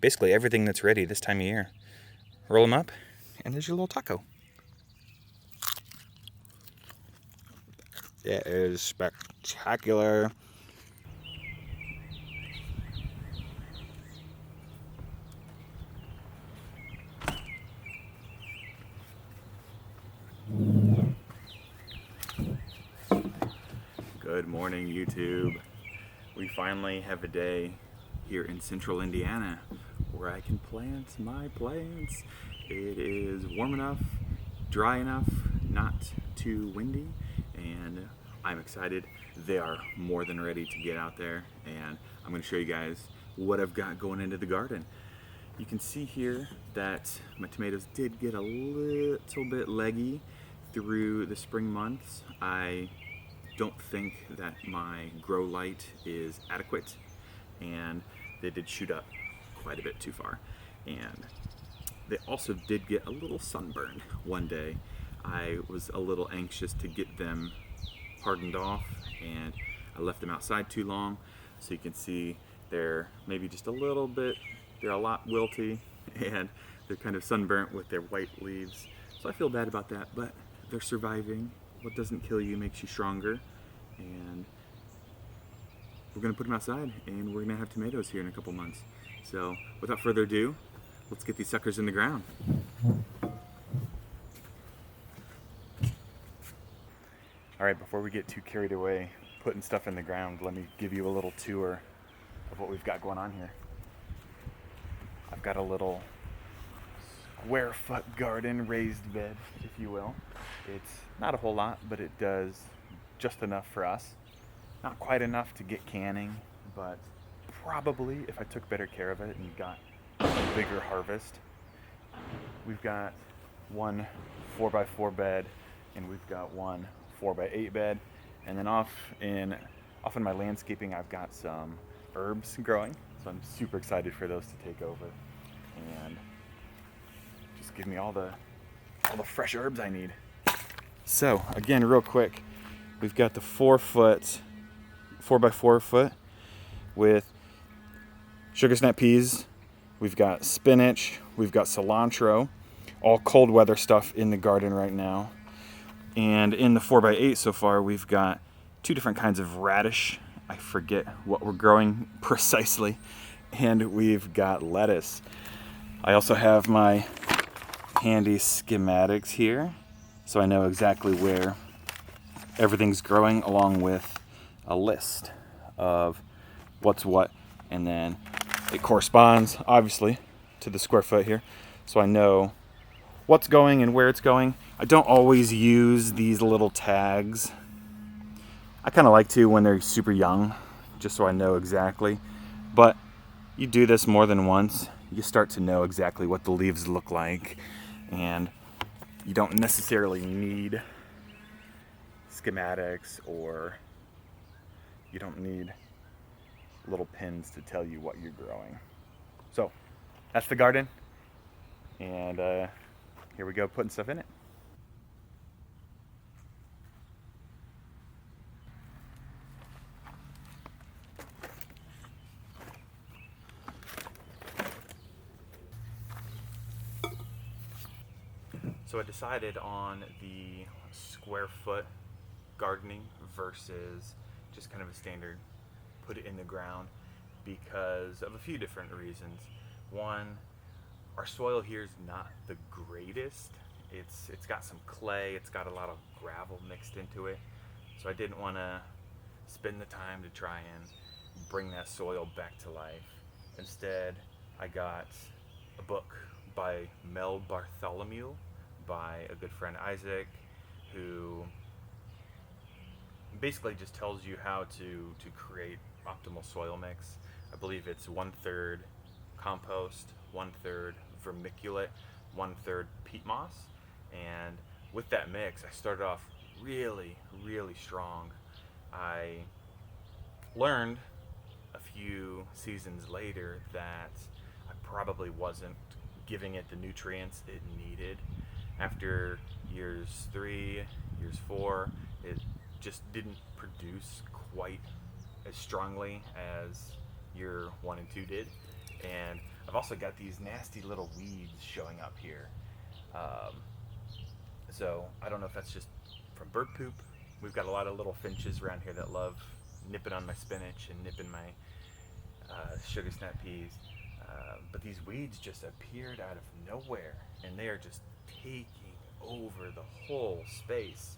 basically everything that's ready this time of year. Roll them up, and there's your little taco. It is spectacular. Good morning, YouTube. We finally have a day here in central Indiana where I can plant my plants. It is warm enough, dry enough, not too windy, and I'm excited. They are more than ready to get out there, and I'm going to show you guys what I've got going into the garden. You can see here that my tomatoes did get a little bit leggy through the spring months. I don't think that my grow light is adequate, and they did shoot up quite a bit too far. And they also did get a little sunburned one day. I was a little anxious to get them hardened off, and I left them outside too long. So you can see they're maybe just a little bit, they're a lot wilty, and they're kind of sunburnt with their white leaves. So I feel bad about that, but they're surviving. What doesn't kill you makes you stronger, and we're gonna put them outside, and we're gonna have tomatoes here in a couple months. So without further ado, let's get these suckers in the ground. All right, before we get too carried away putting stuff in the ground, let me give you a little tour of what we've got going on here. I've got a little square foot garden, raised bed, if you will. It's not a whole lot, but it does just enough for us. Not quite enough to get canning, but probably if I took better care of it and got a bigger harvest. We've got one 4x4 bed, and we've got one 4x8 bed, and then off in my landscaping I've got some herbs growing, so I'm super excited for those to take over and just give me all the fresh herbs I need. So again, real quick, we've got the 4x4 foot with sugar snap peas, we've got spinach, we've got cilantro, all cold weather stuff in the garden right now. And in the 4x8 so far, we've got two different kinds of radish. I forget what we're growing precisely. And we've got lettuce. I also have my handy schematics here, so I know exactly where everything's growing, along with a list of what's what. And then it corresponds, obviously, to the square foot here, so I know what's going and where it's going. I don't always use these little tags. I kind of like to when they're super young, just so I know exactly. But you do this more than once, you start to know exactly what the leaves look like, and you don't necessarily need schematics, or you don't need little pins to tell you what you're growing. So that's the garden, and here we go putting stuff in it. So I decided on the square foot gardening versus just kind of a standard put it in the ground because of a few different reasons. One, our soil here is not the greatest. It's got some clay, it's got a lot of gravel mixed into it. So I didn't want to spend the time to try and bring that soil back to life. Instead, I got a book by Mel Bartholomew, by a good friend Isaac, who basically just tells you how to create optimal soil mix. I believe it's 1/3 compost, 1/3 vermiculite, 1/3 peat moss. And with that mix, I started off really strong. I learned a few seasons later that I probably wasn't giving it the nutrients it needed. After years 3, years 4, it just didn't produce quite as strongly as year 1 and 2 did. And I've also got these nasty little weeds showing up here. Um, so I don't know if that's just from bird poop. We've got a lot of little finches around here that love nipping on my spinach and nipping my sugar snap peas. But these weeds just appeared out of nowhere, and they are just taking over the whole space.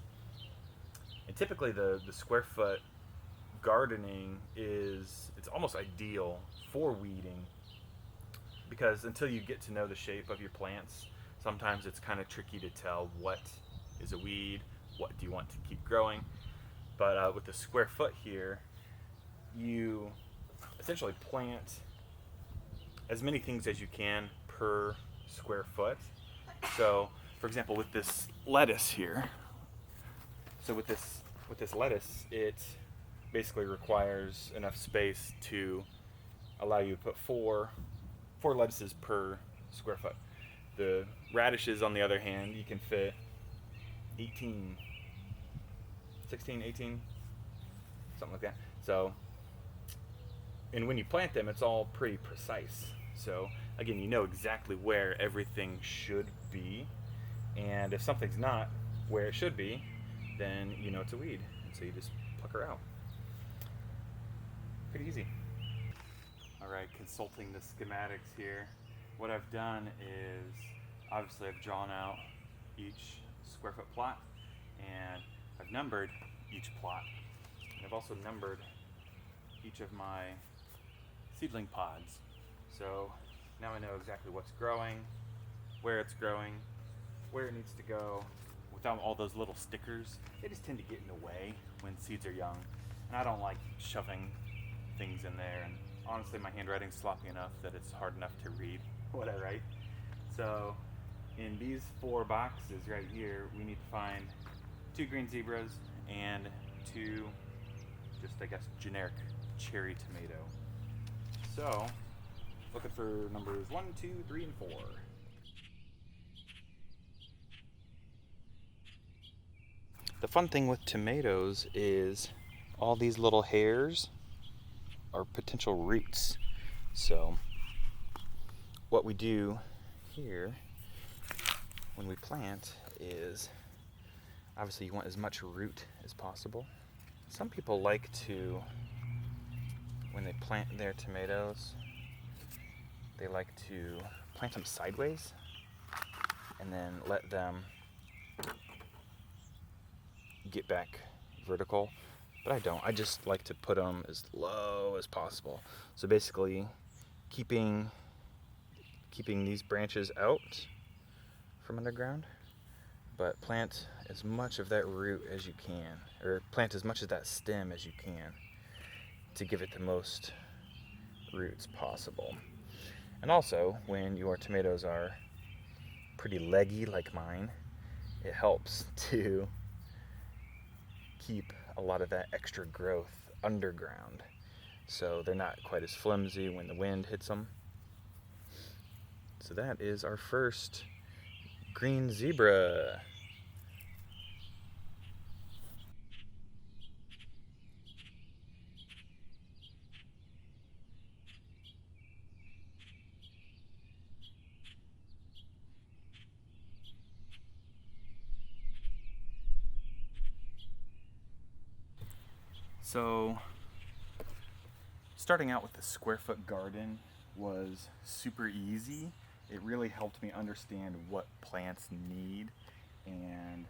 And typically the square foot gardening it's almost ideal for weeding, because until you get to know the shape of your plants, sometimes it's kind of tricky to tell what is a weed, what do you want to keep growing. But with the square foot here, you essentially plant as many things as you can per square foot. So, for example, with this lettuce here, with this lettuce, it basically requires enough space to allow you to put four lettuces per square foot. The radishes, on the other hand, you can fit 16, 18, something like that. So, and when you plant them, it's all pretty precise. So again, you know exactly where everything should be, and if something's not where it should be, then you know it's a weed, and so you just pluck her out. Pretty easy. Alright, consulting the schematics here. What I've done is, obviously I've drawn out each square foot plot, and I've numbered each plot, and I've also numbered each of my seedling pods. So now I know exactly what's growing, where it's growing, where it needs to go. Without all those little stickers, they just tend to get in the way when seeds are young, and I don't like shoving things in there, and honestly my handwriting's sloppy enough that it's hard enough to read what I write. So in these 4 boxes right here, we need to find 2 green zebras and 2 just, I guess, generic cherry tomato. So looking for numbers 1, 2, 3, and 4. The fun thing with tomatoes is all these little hairs are potential roots. So what we do here when we plant is, obviously you want as much root as possible. Some people like to, when they plant their tomatoes, they like to plant them sideways and then let them get back vertical, but I don't. I just like to put them as low as possible. So basically keeping these branches out from underground, but plant as much of that root as you can, or plant as much of that stem as you can to give it the most roots possible. And also, when your tomatoes are pretty leggy like mine, it helps to keep a lot of that extra growth underground, so they're not quite as flimsy when the wind hits them. So that is our first green zebra. So starting out with the square foot garden was super easy. It really helped me understand what plants need and,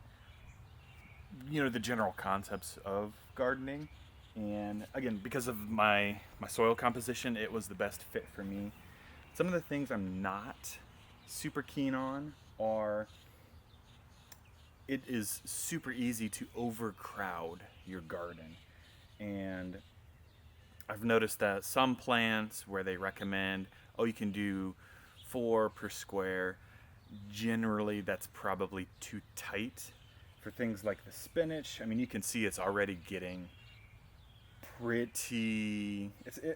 you know, the general concepts of gardening. And again, because of my soil composition, it was the best fit for me. Some of the things I'm not super keen on are, it is super easy to overcrowd your garden. And I've noticed that some plants where they recommend, oh, you can do 4 per square, generally that's probably too tight. For things like the spinach, I mean, you can see it's already getting pretty,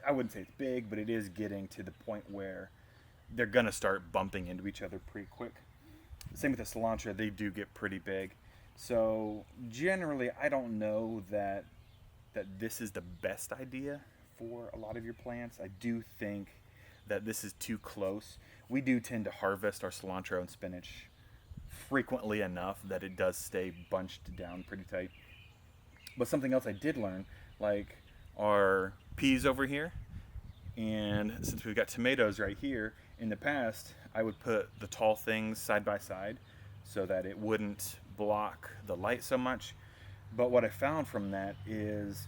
I wouldn't say it's big, but it is getting to the point where they're gonna start bumping into each other pretty quick. Same with the cilantro, they do get pretty big. So generally, I don't know that this is the best idea for a lot of your plants. I do think that this is too close. We do tend to harvest our cilantro and spinach frequently enough that it does stay bunched down pretty tight. But something else I did learn, like our peas over here, and since we've got tomatoes right here, in the past I would put the tall things side by side so that it wouldn't block the light so much. But what I found from that is,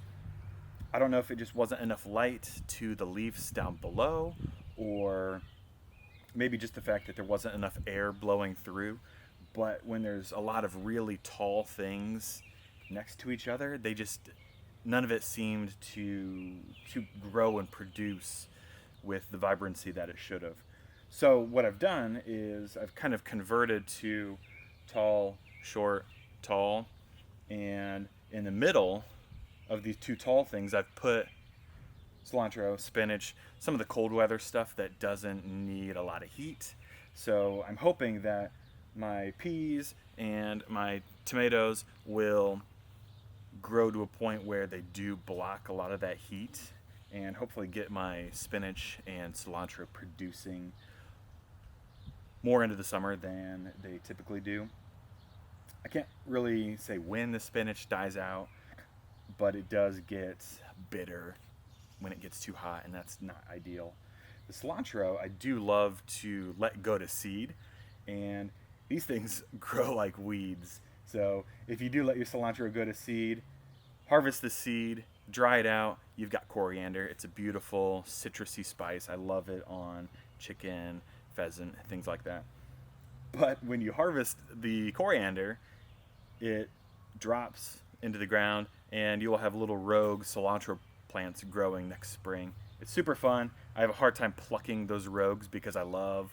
I don't know if it just wasn't enough light to the leaves down below, or maybe just the fact that there wasn't enough air blowing through. But when there's a lot of really tall things next to each other, none of it seemed to grow and produce with the vibrancy that it should have. So what I've done is I've kind of converted to tall, short, tall, and in the middle of these two tall things I've put cilantro, spinach, some of the cold weather stuff that doesn't need a lot of heat. So I'm hoping that my peas and my tomatoes will grow to a point where they do block a lot of that heat, and hopefully get my spinach and cilantro producing more into the summer than they typically do. I can't really say when the spinach dies out, but it does get bitter when it gets too hot, and that's not ideal. The cilantro, I do love to let go to seed, and these things grow like weeds. So if you do let your cilantro go to seed, harvest the seed, dry it out, you've got coriander. It's a beautiful citrusy spice. I love it on chicken, pheasant, things like that. But when you harvest the coriander, it drops into the ground, and you will have little rogue cilantro plants growing next spring. It's super fun. I have a hard time plucking those rogues because I love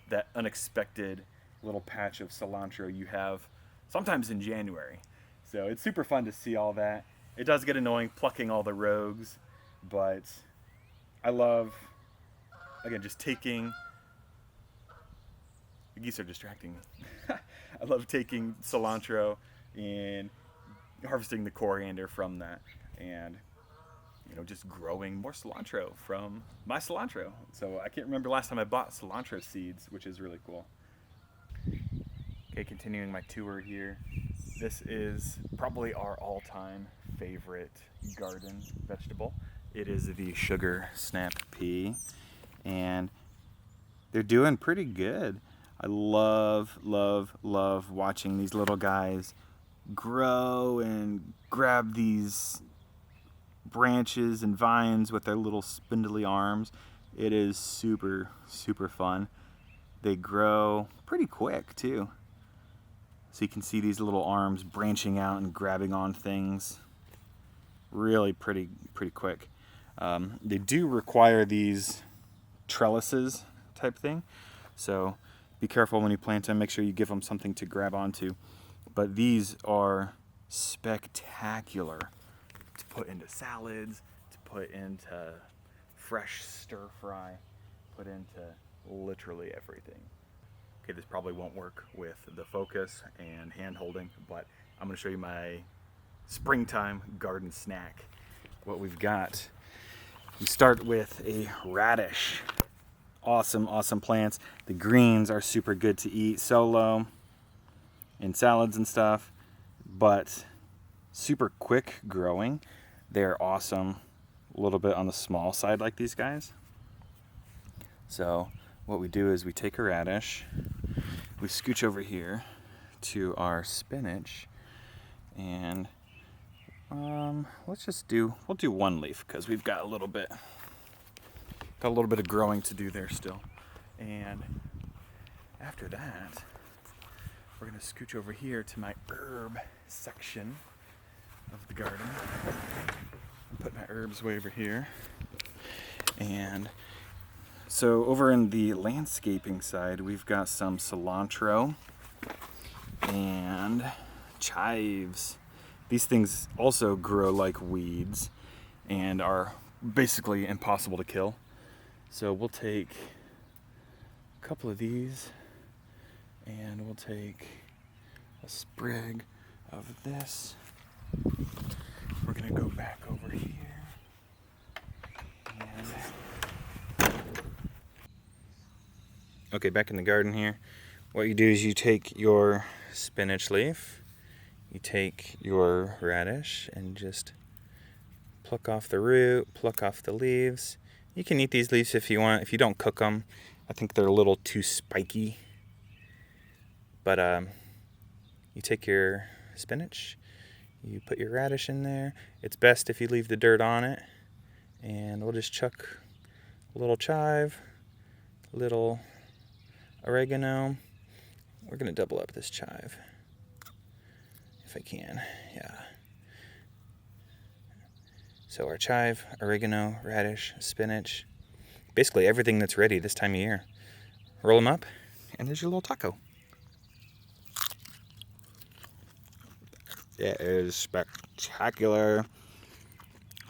that unexpected little patch of cilantro you have sometimes in January. So it's super fun to see all that. It does get annoying plucking all the rogues, but I love, again, just taking, the geese are distracting me. I love taking cilantro and harvesting the coriander from that, and just growing more cilantro from my cilantro. So I can't remember last time I bought cilantro seeds, which is really cool. Okay, continuing my tour here. This is probably our all-time favorite garden vegetable. It is the sugar snap pea, and they're doing pretty good. I love, love, love watching these little guys grow and grab these branches and vines with their little spindly arms. It is super, super fun. They grow pretty quick too. So you can see these little arms branching out and grabbing on things really pretty quick. They do require these trellises type thing, so be careful when you plant them. Make sure you give them something to grab onto. But these are spectacular to put into salads, to put into fresh stir fry, put into literally everything. Okay, this probably won't work with the focus and hand holding, but I'm going to show you my springtime garden snack. What we've got. We start with a radish. Awesome, awesome plants. The greens are super good to eat solo in salads and stuff, but super quick growing. They're awesome. A little bit on the small side like these guys. So what we do is we take a radish, we scooch over here to our spinach, and we'll do one leaf because we've got a little bit of growing to do there still. And after that, we're gonna scooch over here to my herb section of the garden. Put my herbs way over here. And so over in the landscaping side, we've got some cilantro and chives. These things also grow like weeds and are basically impossible to kill. So we'll take a couple of these, and we'll take a sprig of this. We're gonna go back over here, and Okay, back in the garden here. What you do is you take your spinach leaf, you take your radish, and just pluck off the root, pluck off the leaves. You can eat these leaves if you want. If you don't cook them, I think they're a little too spiky. But you take your spinach, you put your radish in there. It's best if you leave the dirt on it. And we'll just chuck a little chive, a little oregano. We're gonna double up this chive if I can. Yeah. So our chive, oregano, radish, spinach, basically everything that's ready this time of year. Roll them up, and there's your little taco. It is spectacular.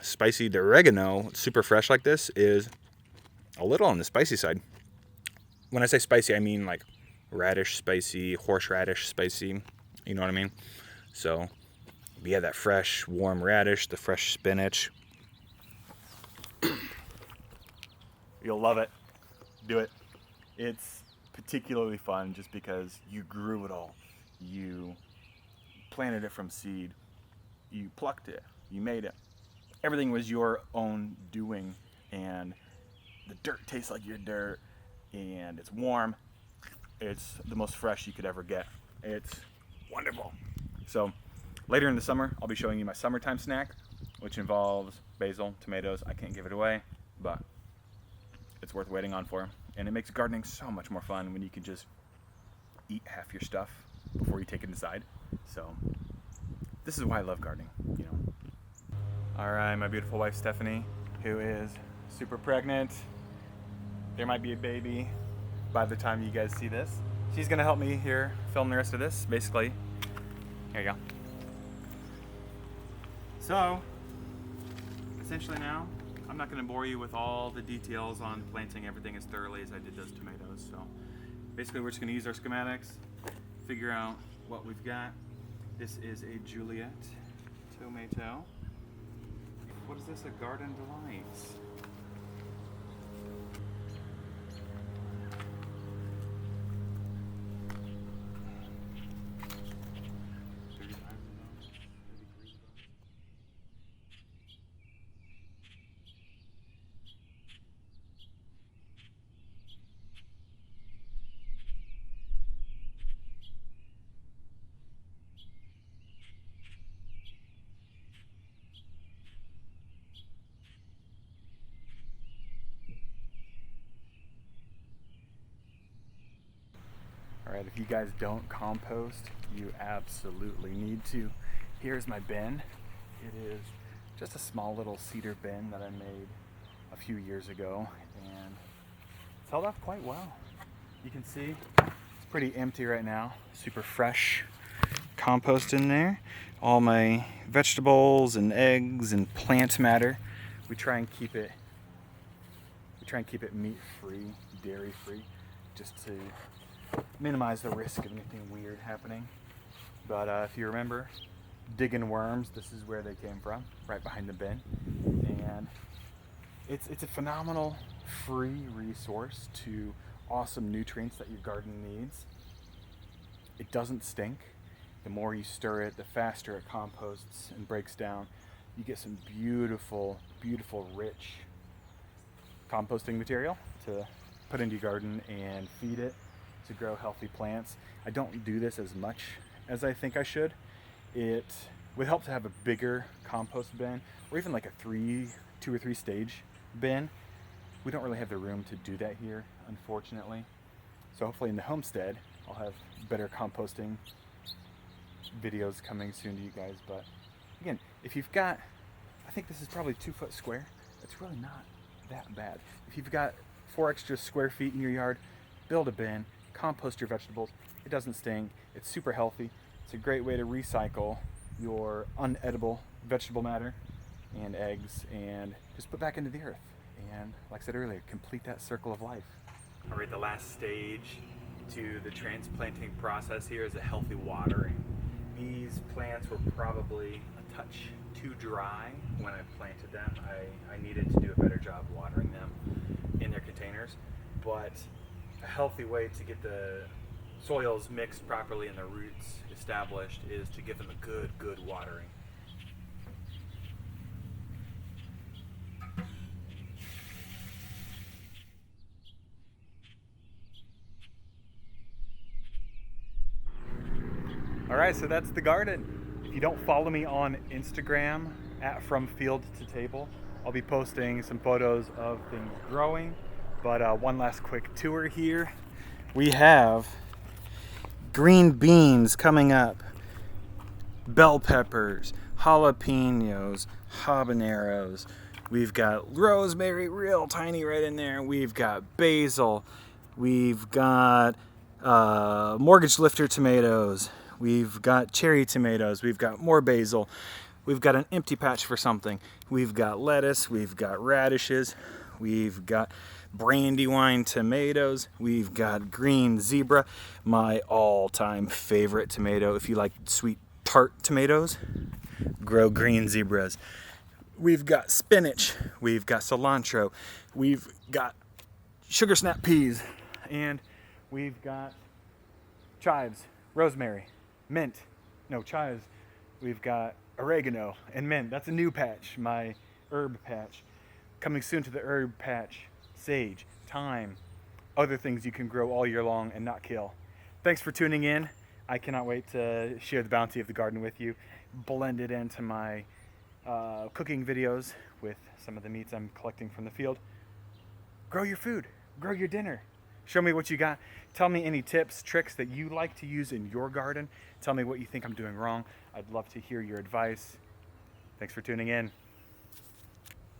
Spicy. The oregano, super fresh like this, is a little on the spicy side. When I say spicy, I mean like radish spicy, horseradish spicy. You know what I mean? So we have that fresh, warm radish, the fresh spinach. You'll love it. Do it. It's particularly fun just because you grew it all. You planted it from seed. You plucked it. You made it. Everything was your own doing, and the dirt tastes like your dirt, and it's warm. It's the most fresh you could ever get. It's wonderful. So later in the summer, I'll be showing you my summertime snack, which involves basil, tomatoes. I can't give it away, but it's worth waiting on for. And it makes gardening so much more fun when you can just eat half your stuff before you take it inside. So this is why I love gardening, you know. All right, my beautiful wife Stephanie, who is super pregnant. There might be a baby by the time you guys see this. She's gonna help me here film the rest of this, basically. Here you go. So, essentially now, I'm not gonna bore you with all the details on planting everything as thoroughly as I did those tomatoes. So, basically we're just gonna use our schematics, figure out what we've got. This is a Juliet tomato. What is this? A Garden Delights. Alright, if you guys don't compost, you absolutely need to. Here's my bin. It is just a small little cedar bin that I made a few years ago, and it's held up quite well. You can see it's pretty empty right now. Super fresh compost in there. All my vegetables and eggs and plant matter. We try and keep it meat-free, dairy-free, just to minimize the risk of anything weird happening. But if you remember digging worms, this is where they came from, right behind the bin. And it's a phenomenal free resource to awesome nutrients that your garden needs. It doesn't stink. The more you stir it, the faster it composts and breaks down. You get some beautiful, beautiful, rich composting material to put into your garden and feed it to grow healthy plants. I don't do this as much as I think I should. It would help to have a bigger compost bin, or even like a 2 or 3 stage bin. We don't really have the room to do that here, unfortunately. So hopefully in the homestead, I'll have better composting videos coming soon to you guys. But again, if you've got, I think this is probably 2 foot square. It's really not that bad. If you've got 4 extra square feet in your yard, build a bin, compost your vegetables. It doesn't stink. It's super healthy. It's a great way to recycle your unedible vegetable matter and eggs and just put back into the earth. And like I said earlier, complete that circle of life. All right, the last stage to the transplanting process here is a healthy watering. These plants were probably a touch too dry when I planted them. I needed to do a better job watering them in their containers, but a healthy way to get the soils mixed properly and the roots established is to give them a good watering. All right, so that's the garden. If you don't follow me on Instagram at From Field to Table, I'll be posting some photos of things growing. But one last quick tour here. We have green beans coming up, bell peppers, jalapenos, habaneros. We've got rosemary, real tiny right in there. We've got basil. We've got mortgage lifter tomatoes. We've got cherry tomatoes. We've got more basil. We've got an empty patch for something. We've got lettuce. We've got radishes. We've got brandywine tomatoes. We've got green zebra, my all-time favorite tomato. If you like sweet tart tomatoes, grow green zebras. We've got spinach. We've got cilantro. We've got sugar snap peas. And we've got chives, rosemary, mint. No, chives. We've got oregano and mint. That's a new patch, my herb patch. Coming soon to the herb patch, sage, thyme, other things you can grow all year long and not kill. Thanks for tuning in. I cannot wait to share the bounty of the garden with you, blend it into my cooking videos with some of the meats I'm collecting from the field. Grow your food, grow your dinner. Show me what you got. Tell me any tips, tricks that you like to use in your garden. Tell me what you think I'm doing wrong. I'd love to hear your advice. Thanks for tuning in.